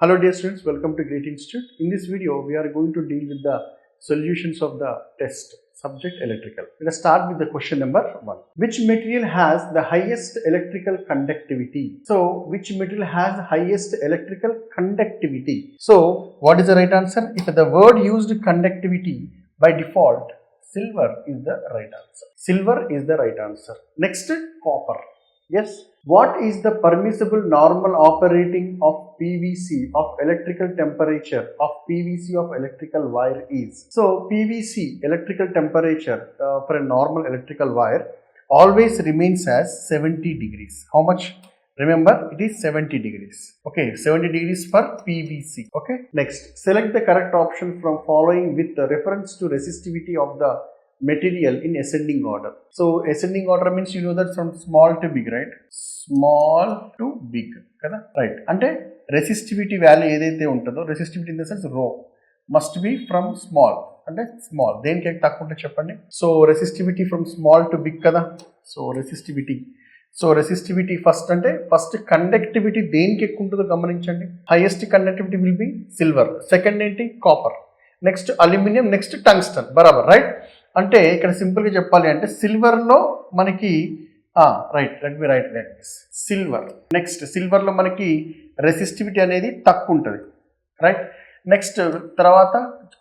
Hello dear students, welcome to Great Institute. In this video, we are going to deal with the solutions of the test subject electrical. Let us start with the question number 1. Which material has the highest electrical conductivity? So, which material has the highest electrical conductivity? So, what is the right answer? If the word used conductivity by default, silver is the right answer. Silver is the right answer. Next, copper. Yes. What is the permissible normal operating of PVC of electrical temperature of PVC of electrical wire is? So PVC electrical temperature for a normal electrical wire always remains as 70 degrees. How much? Remember, it is 70 degrees. Okay, 70 degrees for PVC. Okay. Next, select the correct option from following with the reference to resistivity of the material in ascending order. So ascending order means you know that from small to big, right? Small to big, kada? Right. Ante resistivity value ఏదైతే ఉంటుందో resistivity in the sense rho must be from small. అంటే small. దేనికి తక్కువ ఉంటే చెప్పండి. So resistivity from small to big కదా. So resistivity first అంటే first conductivity దేనికి ఎక్కువ ఉంటుందో గమనించండి. Highest conductivity will be silver. Second ఏంటి? Copper. Next aluminium, next tungsten. బరాబర్, రైట్? అంటే ఇక్కడ సింపుల్గా చెప్పాలి అంటే సిల్వర్లో మనకి right, let me right like this. Next సిల్వర్లో మనకి రెసిస్టివిటీ అనేది తక్కువ ఉంటుంది, రైట్? నెక్స్ట్ తర్వాత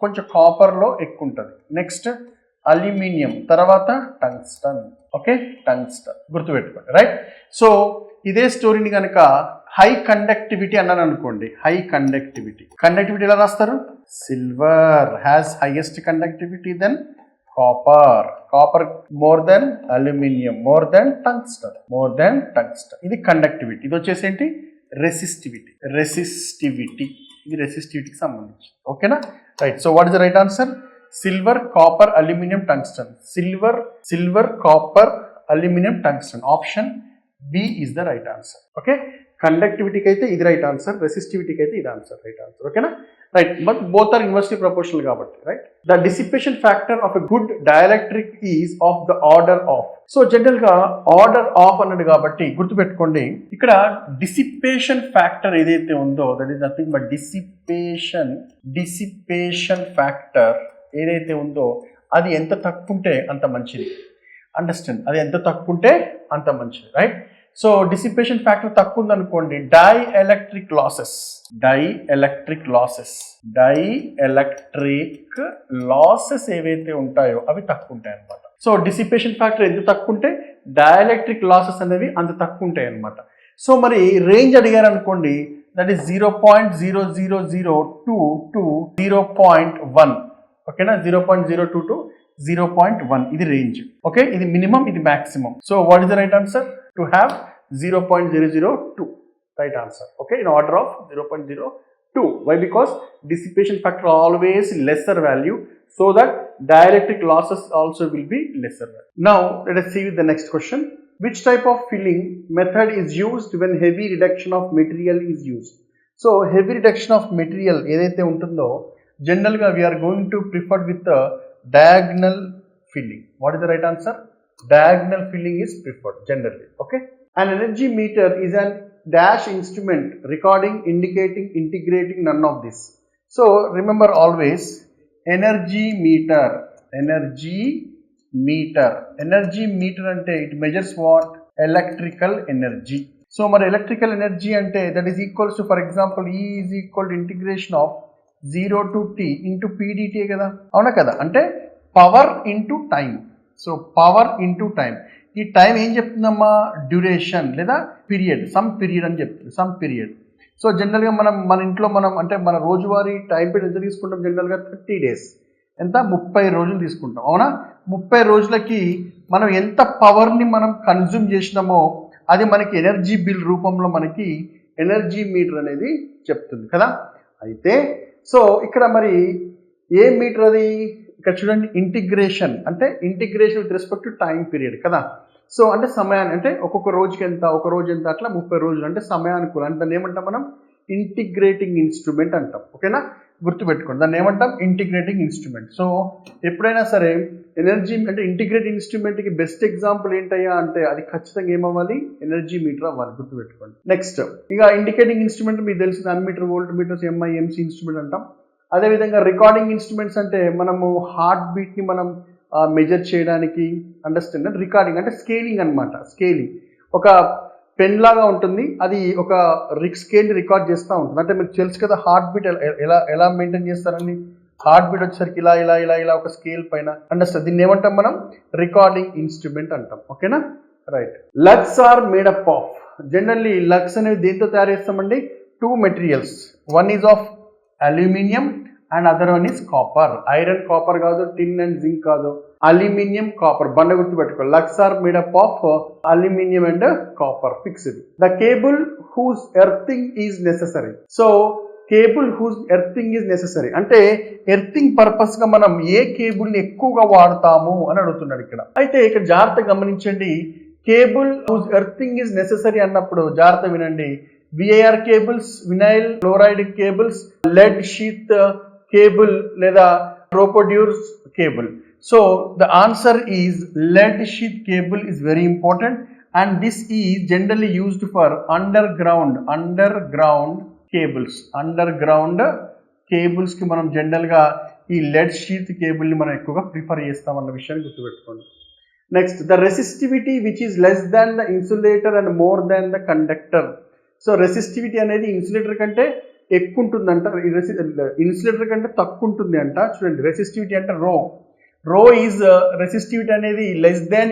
కొంచెం కాపర్లో ఎక్కువ ఉంటుంది. నెక్స్ట్ అల్యూమినియం, తర్వాత టంగ్స్టన్. ఓకే, టంగ్స్టన్ గుర్తుపెట్టుకోండి, రైట్? సో ఇదే స్టోరీని కనుక హై కండక్టివిటీ అన్నాను అనుకోండి. హై కండక్టివిటీ ఎలా రాస్తారు? Silver has highest conductivity then copper more than aluminium, more than tungsten. ఇది కండక్టివిటీ. ఇది వచ్చేసి ఏంటి? రెసిస్టివిటీ. ఇది రెసిస్టివిటీకి సంబంధించి. ఓకేనా? Right. So what is the right answer? Silver, copper, aluminium, tungsten. Silver, copper, aluminium, tungsten. Option B is the right answer. Okay, కండక్టివిటీకి అయితే ఇది రైట్ ఆన్సర్, రెసిస్టివిటీకి అయితే ఇది ఆన్సర్, రైట్ ఆన్సర్. ఓకేనా? Right. But both are inversely proportional కాబట్టి, right? The dissipation factor of a good dielectric is of the order of. So general గా order of అన్నది కాబట్టి గుర్తుపెట్టుకోండి, ఇక్కడ డిసిపేషన్ ఫ్యాక్టర్ ఏదైతే ఉందో that is nothing but dissipation factor ఏదైతే ఉందో అది ఎంత తక్కువ ఉంటే అంత మంచిది. అండర్స్టాండ్? అది ఎంత తక్కువ ఉంటే అంత మంచిది, రైట్? సో డిసిపేషన్ ఫ్యాక్టర్ తక్కువ ఉందనుకోండి, డైఎలక్ట్రిక్ లాసెస్ ఏవైతే ఉంటాయో అవి తక్కువ ఉంటాయి అనమాట. సో డిసిపేషన్ ఫ్యాక్టర్ ఎంత తక్కువ ఉంటే డైఎలక్ట్రిక్ లాసెస్ అనేవి అంత తక్కువ ఉంటాయి అనమాట. సో మరి రేంజ్ అడిగారు అనుకోండి, దట్ ఈస్ 0.0002 to 0.1. ఓకేనా? 0.02 to 0.1 ఇది రేంజ్. ఓకే, ఇది మినిమం, ఇది maximum. So what is the right answer? To have 0.002, right answer. Okay, in order of 0.02. Why? Because dissipation factor always lesser value, so that dielectric losses also will be lesser value. Now let us see with the next question. Which type of filling method is used when heavy reduction of material is used? So heavy reduction of material ఏదైతే ఉంటుందో generally we are going to prefer with the diagonal filling. What is the right answer? Diagonal filling is preferred generally. Okay, an energy meter is an dash instrument recording, indicating, integrating, none of this. So remember always energy meter అంటే it measures what? Electrical energy. So మరి electrical energy అంటే that is equals to, for example, E is equal to integration of 0 to t into pdt కదా, అవునా కదా? అంటే power into time. So power into time. ఈ time ఏం చెప్తుందమ్మా? Duration లేదా period, some period అని చెప్తుంది, సమ్ పీరియడ్. సో జనరల్గా మన ఇంట్లో అంటే మన రోజువారీ టైం పీరియడ్ ఎంత తీసుకుంటాం? జనరల్గా 30 days. ఎంత? 30 రోజులు తీసుకుంటాం, అవునా? 30 రోజులకి మనం ఎంత పవర్ని మనం కన్జ్యూమ్ చేసినామో అది మనకి ఎనర్జీ బిల్ రూపంలో మనకి ఎనర్జీ మీటర్ అనేది చెప్తుంది కదా. అయితే సో ఇక్కడ మరి ఏ మీటర్ అది? ఇక్కడ చూడండి, ఇంటిగ్రేషన్ అంటే integration with respect to time period కదా. సో అంటే సమయాన్ని, అంటే ఒక్కొక్క రోజుకి ఎంత, ఒక రోజు ఎంత, అట్లా 30 రోజులు అంటే సమయానుకూలం. అంటే దాన్ని ఏమంటాం మనం? ఇంటిగ్రేటింగ్ ఇన్స్ట్రుమెంట్ అంటాం. ఓకేనా, గుర్తుపెట్టుకోండి దాన్ని ఏమంటాం, ఇంటిగ్రేటింగ్ ఇన్స్ట్రుమెంట్. సో ఎప్పుడైనా సరే ఎనర్జీ అంటే ఇంటిగ్రేటింగ్ ఇన్స్ట్రుమెంట్కి బెస్ట్ ఎగ్జాంపుల్ ఏంటయ్యా అంటే అది ఖచ్చితంగా ఏమవ్వాలి, ఎనర్జీ మీటర్ అవ్వాలి, గుర్తుపెట్టుకోండి. నెక్స్ట్ ఇక ఇండికేటింగ్ ఇన్స్ట్రుమెంట్ మీకు తెలిసింది ammeter, voltmeters, MI, MC instrument అంటాం. అదేవిధంగా రికార్డింగ్ ఇన్స్ట్రుమెంట్స్ అంటే మనము హార్ట్ బీట్ని మనం మెజర్ చేయడానికి, అండర్స్టాండ్, రికార్డింగ్ అంటే స్కేలింగ్ అనమాట. స్కేలింగ్ ఒక పెన్ లాగా ఉంటుంది, అది ఒక స్కేల్ని రికార్డ్ చేస్తూ ఉంటుంది. అంటే మీకు తెలుసు కదా హార్ట్ బీట్ ఎలా ఎలా మెయింటైన్ చేస్తారని. హార్ట్ బీట్ వచ్చేసరికి ఇలా ఇలా ఇలా ఇలా ఒక స్కేల్ పైన, అండర్స్టాండ్, దీన్ని ఏమంటాం మనం, రికార్డింగ్ ఇన్స్ట్రుమెంట్ అంటాం. ఓకేనా, right. Lugs are made up of, generally lugs అనేది దేంతో తయారు చేస్తామండి, 2 materials. One is of aluminium and other one is copper. Iron copper కాదు, టిన్ అండ్ జింక్ కాదు, అల్యూమినియం కాపర్. బండ గుర్తు పెట్టుకో, lugs are made up of aluminium and copper, fixed. The cable whose earthing is necessary. So cable whose earthing is necessary అంటే earthing purpose గా మనం ఏ కేబుల్ని ఎక్కువగా వాడతాము అని అడుగుతున్నాడు ఇక్కడ. అయితే ఇక్కడ జాగ్రత్తగా గమనించండి, cable whose earthing is necessary అన్నప్పుడు జాగ్రత్త వినండి. VIR cables, vinyl chloride cables, lead sheath cable లేదా ట్రోపోడ్యూర్స్ కేబుల్. So the answer is lead sheath cable is very important and this is generally used for underground cables కి మనం general గా ఈ లెడ్ షీత్ కేబుల్ ని మనం ఎక్కువగా ప్రిఫర్ చేస్తాం అన్న విషయాన్ని గుర్తుపెట్టుకోండి. Next, the resistivity which is less than the insulator and more than the conductor. So resistivity అనేది ఇన్సులేటర్ కంటే ఎక్కువ ఉంటుందంట, ఇన్సులేటర్ కంటే తక్కువ ఉంటుంది అంట. చూడండి, రెసిస్టివిటీ అంటే రో ఈజ్ రెసిస్టివిటీ అనేది లెస్ దాన్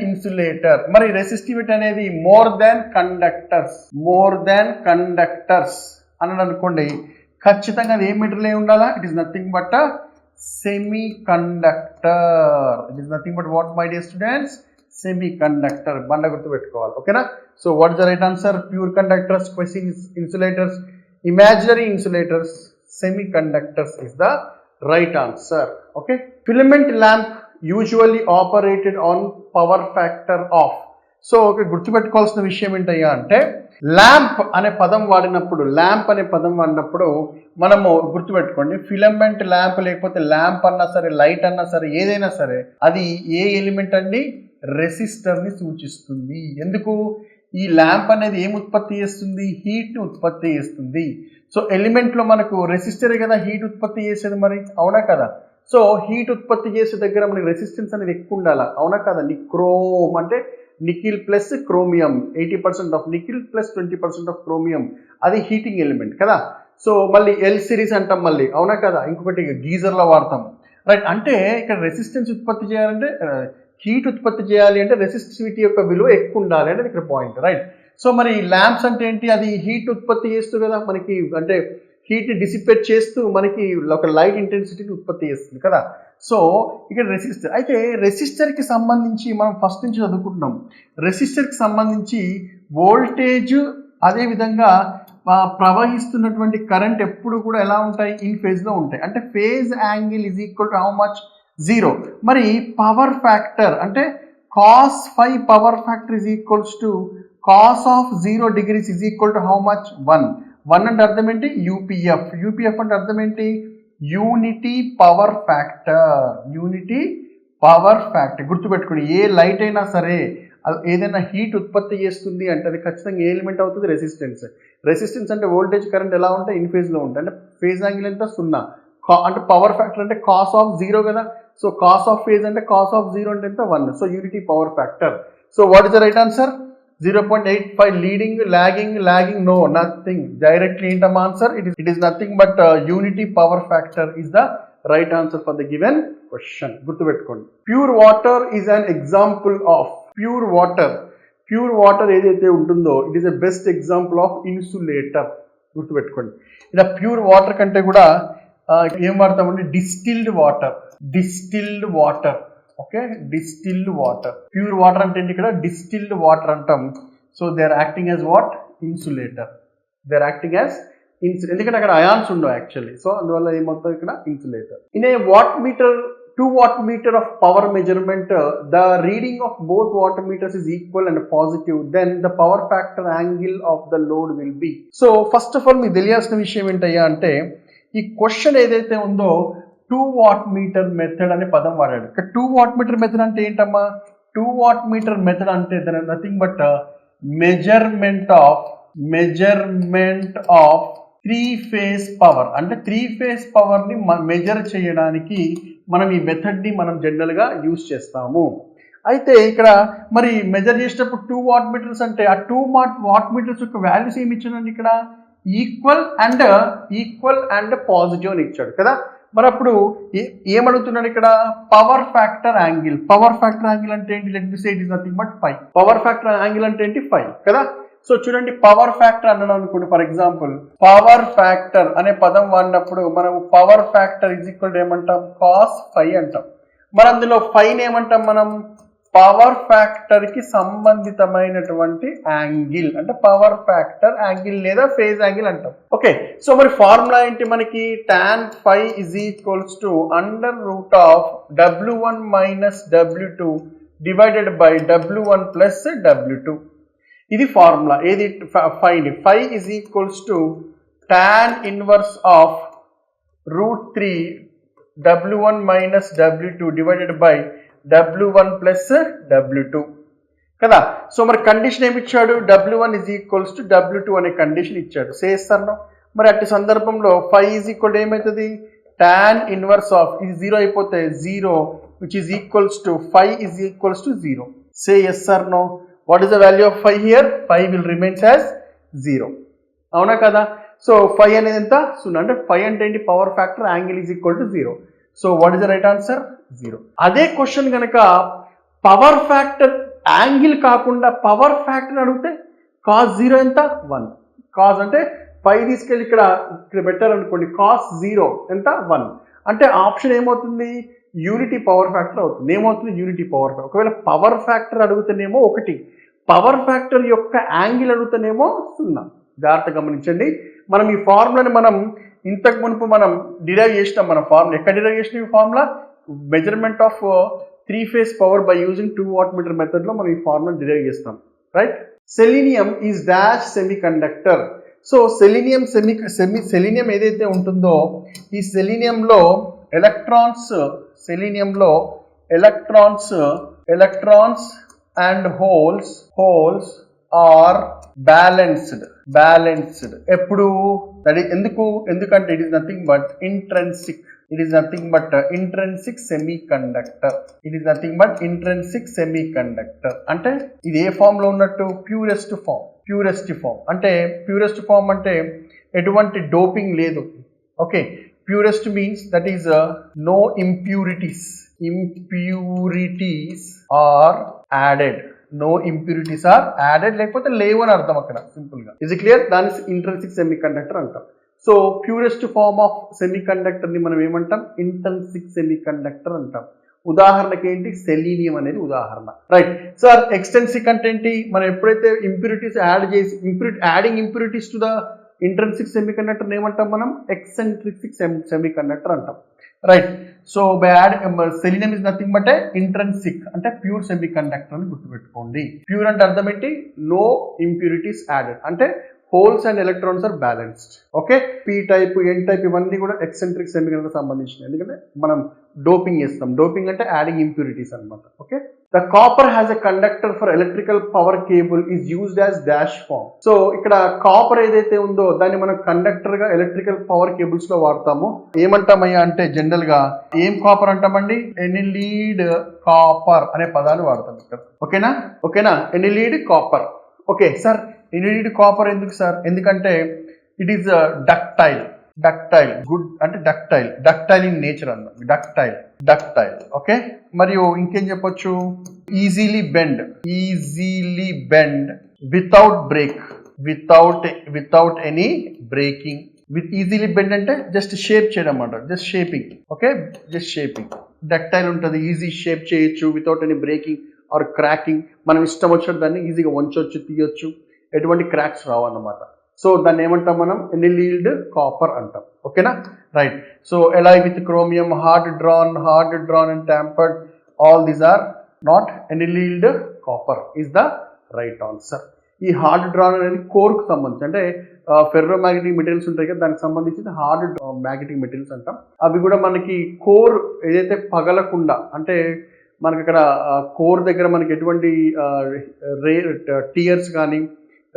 ఇన్సులేటర్. మరి రెసిస్టివిటీ అనేది మోర్ దాన్ కండక్టర్స్ అని అనుకోండి. ఖచ్చితంగా అది ఏ మెటీరియల్ అయి ఉండాలా, it is nothing but semiconductor. It is nothing but what my dear students, semiconductor. బండ గుర్తు పెట్టుకోవాలి. ఓకేనా, so what is the right answer, pure conductors, quasi insulators, imaginary insulators, semiconductors is the right answer. Okay, filament lamp usually operated on power factor of. So okay, గుర్తుపెట్టుకోవాల్సిన విషయం ఏంటయ్యా అంటే lamp అనే పదం వాడినప్పుడు మనము గుర్తుపెట్టుకోండి, ఫిలమెంట్ ల్యాంప్ లేకపోతే ల్యాంప్ అన్నా సరే, లైట్ అన్నా సరే, ఏదైనా సరే అది ఏ ఎలిమెంట్ అండి, రెసిస్టర్ని సూచిస్తుంది. ఎందుకు, ఈ ల్యాంప్ అనేది ఏం ఉత్పత్తి చేస్తుంది, హీట్ని ఉత్పత్తి చేస్తుంది. సో ఎలిమెంట్లో మనకు రెసిస్టరే కదా హీట్ ఉత్పత్తి చేసేది, మరి అవునా కదా. సో హీట్ ఉత్పత్తి చేసే దగ్గర మనకి రెసిస్టెన్స్ అనేది ఎక్కువ ఉండాలా, అవునా కదా. నిక్రోమ్ అంటే nickel plus chromium, 80% of nickel plus 20% of chromium, అది హీటింగ్ ఎలిమెంట్ కదా. సో మళ్ళీ ఎల్ సిరీస్ అంటాం మళ్ళీ, అవునా కదా. ఇంకొకటి గీజర్లో వాడతాం, రైట్. అంటే ఇక్కడ రెసిస్టెన్స్ ఉత్పత్తి చేయాలంటే, హీట్ ఉత్పత్తి చేయాలి అంటే రెసిస్టివిటీ యొక్క విలువ ఎక్కువ ఉండాలి అనేది ఇక్కడ పాయింట్, రైట్. సో మరి ల్యాంప్స్ అంటే ఏంటి, అది హీట్ ఉత్పత్తి చేస్తూ కదా మనకి, అంటే హీట్ డిసిపేట్ చేస్తూ మనకి ఒక లైట్ ఇంటెన్సిటీని ఉత్పత్తి చేస్తుంది కదా. సో ఇక్కడ రెసిస్టర్, అయితే రెసిస్టర్కి సంబంధించి మనం ఫస్ట్ నుంచి చదువుకుంటున్నాం. రెసిస్టర్కి సంబంధించి వోల్టేజ్, అదేవిధంగా ప్రవహిస్తున్నటువంటి కరెంట్ ఎప్పుడు కూడా ఎలా ఉంటాయి, ఇన్ ఫేజ్లో ఉంటాయి. అంటే phase angle is equal to how much, 0. మరి పవర్ ఫ్యాక్టర్ అంటే cos phi power factor is equals to cos of 0 degrees is equal to how much, 1 అంటే అర్థం ఏంటి, యూపీఎఫ్ అంటే అర్థం ఏంటి, యూనిటీ పవర్ ఫ్యాక్టర్. గుర్తుపెట్టుకోండి, ఏ లైట్ అయినా సరే ఏదైనా హీట్ ఉత్పత్తి చేస్తుంది అంటే అది ఖచ్చితంగా ఏ ఎలిమెంట్ అవుతుంది, రెసిస్టెన్స్ అంటే వోల్టేజ్ కరెంట్ ఎలా ఉంటాయి, ఇన్ ఫేజ్లో ఉంటాయి. అంటే ఫేజ్ యాంగిల్ ఎంత, 0. అంటే పవర్ ఫ్యాక్టర్ అంటే cos ఆఫ్ 0 కదా. సో cos ఆఫ్ ఫేజ్ అంటే cos ఆఫ్ 0 అంటే ఎంత, 1. So unity power factor. So what is the right answer, 0.85. Leading, lagging, no, nothing. Directly ఏంటమ్మా answer, it is nothing but unity power factor is the right answer for the given question. గుర్తుపెట్టుకోండి, pure water is an example of, pure water ఏదైతే ఉంటుందో it is the best example of insulator. గుర్తుపెట్టుకోండి, ఇలా pure water కంటే కూడా ఏం వాడతామండి, distilled water. Okay, distilled water. Pure water అంటే ఏంటి, ఇక్కడ డిస్టిల్డ్ వాటర్ అంటాం. So they are acting as what, insulator. ఎందుకంటే అక్కడ అయాన్స్ ఉండవు యాక్చువల్లీ. సో అందువల్ల ఏమవుతుంది ఇక్కడ, insulator. In a wattmeter 2 wattmeter of power measurement, the reading of both wattmeters is equal and positive, then the power factor angle of the load will be. So first of all, మీకు తెలియాల్సిన విషయం ఏంటయ్యా అంటే ఈ question ఏదైతే ఉందో 2 wattmeter method అనే పదం వాడాడు. ఇక్కడ 2 wattmeter మెథడ్ అంటే ఏంటమ్మా? 2 wattmeter మెథడ్ అంటే nothing but measurement of 3-phase power. అంటే 3-phase పవర్ని మెజర్ చేయడానికి మనం ఈ మెథడ్ని మనం జనరల్గా యూజ్ చేస్తాము. అయితే ఇక్కడ మరి మెజర్ చేసేటప్పుడు 2 wattmeters అంటే ఆ 2 wattmeters యొక్క వాల్యూస్ ఏమి ఇచ్చాడండి? ఇక్కడ ఈక్వల్ అండ్ పాజిటివ్ అని ఇచ్చాడు కదా. మరి అప్పుడు ఏమడుగుతున్నాడు ఇక్కడ? Power factor angle. Power factor angle అంటే ఏంటి? Let me say it is nothing but 5. Power factor angle అంటే ఏంటి? 5 కదా. సో చూడండి, పవర్ ఫ్యాక్టర్ అన్నాను అనుకోండి. ఫర్ ఎగ్జాంపుల్ పవర్ ఫ్యాక్టర్ అనే పదం వాడినప్పుడు మనం పవర్ ఫ్యాక్టర్ ఈజ్ ఈక్వల్ ఏమంటాం? cos 5 అంటాం. మరి అందులో 5 ఏమంటాం మనం? పవర్ ఫ్యాక్టర్ కి సంబంధితమైనటువంటి యాంగిల్, అంటే పవర్ ఫ్యాక్టర్ యాంగిల్ లేదా ఫేజ్ యాంగిల్ అంటాం. ఓకే, సో మరి ఫార్ములా ఏంటి మనకి? tan phi is equals to √w1 minus w2 divided by w1 plus w2. ఇది ఫార్ములా. ఏది? phi is equals to tan inverse of √3 w1 minus w2 divided by w1 plus w2 కదా. So మరి condition ఏమి ఇచ్చాడు? w1 is equals to w2 అనే condition ఇచ్చాడు. చేస్తాను. మరి అట్టి సందర్భంలో phi is equal to ఏమవుతుంది? tan inverse of ఇది 0 అయిపోతే 0 which is equals to phi is equals to 0. Say yes or no. What is the value of phi here? Phi will remains as 0. అవునా కదా. సో phi అనేది ఎంత? 0. అంటే phi అంటే ఏంటి? Power factor angle is equal to 0. So what is the right answer? 0. అదే question కనుక power factor angle కాకుండా పవర్ ఫ్యాక్టర్ అడిగితే cos 0 ఎంత? 1. cos అంటే phi తీసుకెళ్ళి ఇక్కడ పెట్టారనుకోండి. cos 0 ఎంత? 1. అంటే ఆప్షన్ ఏమవుతుంది? యూనిటీ పవర్ ఫ్యాక్టర్ అవుతుంది. ఏమవుతుంది? Unity power factor. ఒకవేళ పవర్ ఫ్యాక్టర్ అడుగుతానేమో 1, పవర్ ఫ్యాక్టర్ యొక్క యాంగిల్ అడుగుతానేమో 0. జాగ్రత్త గమనించండి. మనం ఈ ఫార్ములాని మనం ఇంతకు మునుపు మనం డిరైవ్ చేసినాం. మన ఫార్ములా ఎక్కడ డిరైవ్ చేసిన? ఈ formula measurement of 3-phase power by using 2 wattmeter మెథడ్లో మనం ఈ ఫార్ములా డిరైవ్ చేస్తాం. Right. Selenium is dash semi conductor. So selenium ఏదైతే ఉంటుందో ఈ సెలీనియంలో electrons and holes are balanced. ఎప్పుడు? ఎందుకంటే it is nothing but intrinsic semiconductor. అంటే ఇది ఏ ఫామ్ లో ఉన్నట్టు? Purest form. అంటే ప్యూరెస్ట్ ఫామ్ అంటే ఎటువంటి డోపింగ్ లేదు. Okay, purest means that is no impurities are added. లేకపోతే లేవు అని అర్థం అక్కడ సింపుల్ గా. Is clear? దాని ఇంట్రెన్సిక్ సెమీ కండక్టర్ అంటాం. So purest form of semiconductor ని మనం ఏమంటాం? ఇంట్రెన్సిక్ సెమీ కండక్టర్ అంటాం. ఉదాహరణకి ఏంటి? సెలీనియం అనేది ఉదాహరణ. Right sir. ఎక్స్టెన్సిక్ అంటే ఏంటి? మనం ఎప్పుడైతే ఇంప్యూరిటీస్ యాడ్ చేసి adding impurities to the intrinsic semiconductor ఏమంటాం మనం? ఎక్సెంట్రిక్ సెమీ కండక్టర్ అంటాం. Right. So by add selenium is nothing but intrinsic అంటే ప్యూర్ సెమీ కండక్టర్ అని గుర్తుపెట్టుకోండి. ప్యూర్ అంటే అర్థం ఏంటి? No impurities added. అంటే holes and electrons are balanced. Okay, P type, N type ఇవన్నీ కూడా ఎక్సెంట్రిక్ సెమీ కండక్టర్ సంబంధించినవి. ఎందుకంటే మనం డోపింగ్ చేస్తాం. డోపింగ్ అంటే యాడింగ్ ఇంప్యూరిటీస్ అనమాట. Okay. The copper has a conductor for electrical power cable is used as dash form. So ఇక్కడ copper ఏదైతే ఉందో దాన్ని మనం కండక్టర్ గా ఎలక్ట్రికల్ పవర్ కేబుల్స్ లో వాడతాము. ఏమంటామయ్యా అంటే జనరల్ గా ఏం కాపర్ అంటామండి? ఎనిలీడ్ కాపర్ అనే పదాలు వాడతాం ఇక్కడ. ఓకేనా annealed copper. Okay sir, annealed copper ఎందుకు సార్? ఎందుకంటే ఇట్ ఈస్ డక్టైల్. గుడ్ అంటే డక్టైల్ ఇన్ నేచర్ అన్నమాట. డక్టైల్. ఓకే, మరియు ఇంకేం చెప్పొచ్చు? Easily bend without break, without any breaking. Easily bend అంటే జస్ట్ షేప్ చేయడం అన్నమాట. Just shaping. Okay, just shaping. Ductile ఉంటుంది, ఈజీ షేప్ చేయొచ్చు without any breaking or cracking. మనం ఇష్టం వచ్చినట్టు దాన్ని ఈజీగా వంచొచ్చు, తీయొచ్చు, ఎటువంటి క్రాక్స్ రావు అన్నమాట. సో దాన్ని ఏమంటాం మనం? ఎనిలీడ్ కాపర్ అంటాం. ఓకే. ఓకేనా right so alloy with chromium, hard drawn and tampered, all these are not annealed copper is the right answer. ఈ హార్డ్ డ్రాన్ అనేది కోర్కు సంబంధించి అంటే ఫెర్రో మ్యాగ్నెటిక్ మెటీరియల్స్ ఉంటాయి కదా దానికి సంబంధించి హార్డ్ మ్యాగ్నెటిక్ మెటీరియల్స్ అంటాం. అవి కూడా మనకి కోర్ ఏదైతే పగలకుండా అంటే మనకి ఇక్కడ కోర్ దగ్గర మనకి ఎటువంటి టీయర్స్ కానీ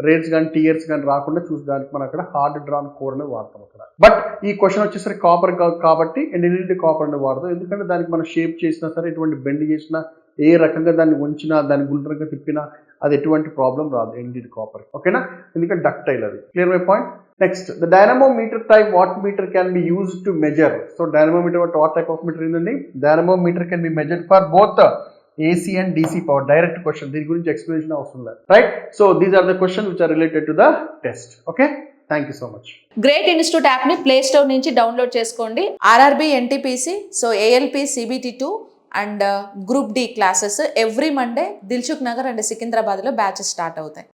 రేట్స్ కానీ టీయర్స్ కానీ రాకుండా చూసడానికి మనం అక్కడ హార్డ్ డ్రాన్ కోర్ అనేది వాడతాం అక్కడ. బట్ ఈ క్వశ్చన్ వచ్చేసరికి కాపర్ కాబట్టి ఎనిల్డ్ కాపర్ అనేది వాడతాం ఎందుకంటే దానికి మనం షేప్ చేసినా సరే ఎటువంటి బెండ్ చేసినా ఏ రకంగా దాన్ని ఉంచినా దాన్ని గుండ్రంగా తిప్పినా అది ఎటువంటి ప్రాబ్లం రాదు ఎనిల్డ్ కాపర్. ఓకేనా ఎందుకంటే డక్టైల్ అది. Clear my point. Next the dynamometer type wattmeter can be used to measure. So dynamometer watt type of meter ఏంటండి dynamometer can be measured for both AC and DC power. Direct question. దీని గురించి explanation అవసరం లేదు right. So these are the question which are related to the test. Okay thank you so much. Great institute యాప్ని play store నుంచి download చేసుకోండి. RRB NTPC so ALP CBT2 and group D classes every Monday Dilsukhnagar and సికింద్రాబాద్లో batches start అవుతాయి.